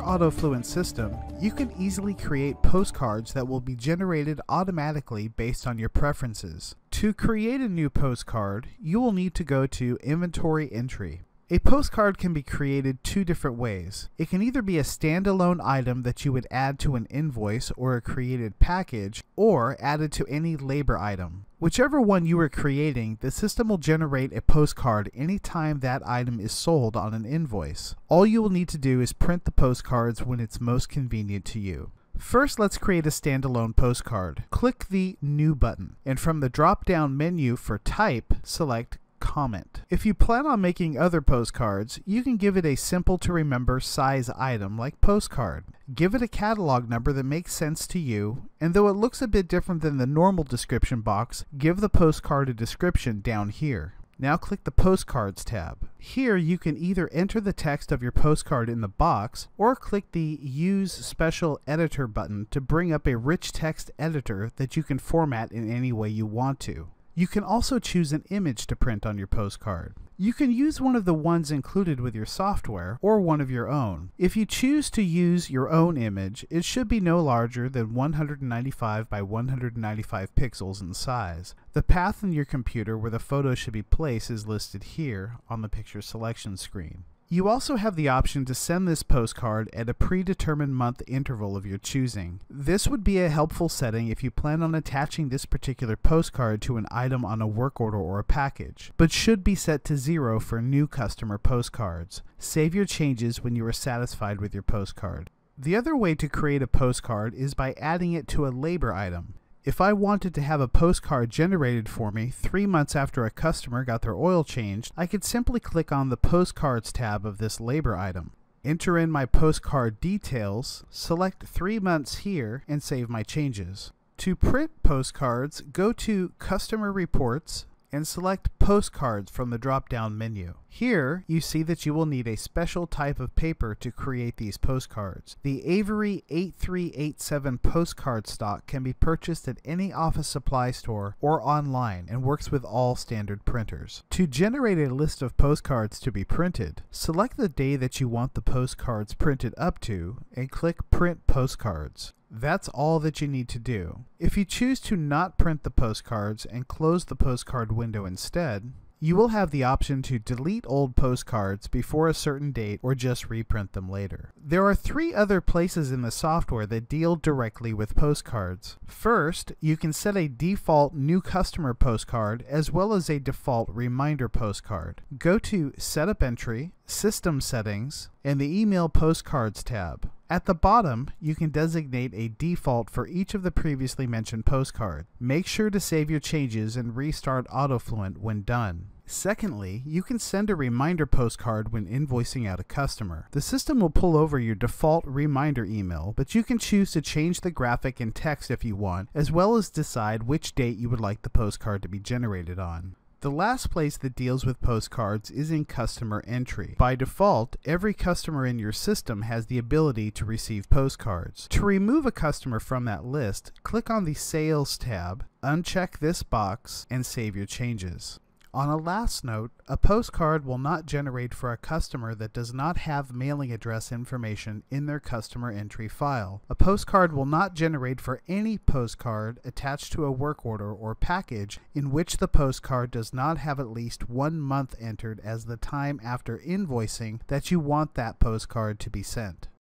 AutoFluent system, you can easily create postcards that will be generated automatically based on your preferences. To create a new postcard, you will need to go to Inventory Entry. A postcard can be created two different ways. It can either be a standalone item that you would add to an invoice or a created package, or added to any labor item. Whichever one you are creating, the system will generate a postcard anytime that item is sold on an invoice. All you will need to do is print the postcards when it's most convenient to you. First, let's create a standalone postcard. Click the New button, and from the drop-down menu for Type, select Comment. If you plan on making other postcards, you can give it a simple-to-remember size item like postcard. Give it a catalog number that makes sense to you, and though it looks a bit different than the normal description box, give the postcard a description down here. Now click the Postcards tab. Here you can either enter the text of your postcard in the box, or click the Use Special Editor button to bring up a rich text editor that you can format in any way you want to. You can also choose an image to print on your postcard. You can use one of the ones included with your software, or one of your own. If you choose to use your own image, it should be no larger than 195 by 195 pixels in size. The path in your computer where the photo should be placed is listed here on the picture selection screen. You also have the option to send this postcard at a predetermined month interval of your choosing. This would be a helpful setting if you plan on attaching this particular postcard to an item on a work order or a package, but should be set to 0 for new customer postcards. Save your changes when you are satisfied with your postcard. The other way to create a postcard is by adding it to a labor item. If I wanted to have a postcard generated for me 3 months after a customer got their oil changed, I could simply click on the Postcards tab of this labor item. Enter in my postcard details, select 3 months here, and save my changes. To print postcards, go to Customer Reports and select Postcards from the drop-down menu. Here, you see that you will need a special type of paper to create these postcards. The Avery 8387 postcard stock can be purchased at any office supply store or online and works with all standard printers. To generate a list of postcards to be printed, select the day that you want the postcards printed up to and click Print Postcards. That's all that you need to do. If you choose to not print the postcards and close the postcard window instead, you will have the option to delete old postcards before a certain date or just reprint them later. There are 3 other places in the software that deal directly with postcards. First, you can set a default new customer postcard as well as a default reminder postcard. Go to Setup Entry, System Settings, and the Email Postcards tab. At the bottom, you can designate a default for each of the previously mentioned postcards. Make sure to save your changes and restart AutoFluent when done. Secondly, you can send a reminder postcard when invoicing out a customer. The system will pull over your default reminder email, but you can choose to change the graphic and text if you want, as well as decide which date you would like the postcard to be generated on. The last place that deals with postcards is in Customer Entry. By default, every customer in your system has the ability to receive postcards. To remove a customer from that list, click on the Sales tab, uncheck this box, and save your changes. On a last note, a postcard will not generate for a customer that does not have mailing address information in their customer entry file. A postcard will not generate for any postcard attached to a work order or package in which the postcard does not have at least 1 month entered as the time after invoicing that you want that postcard to be sent.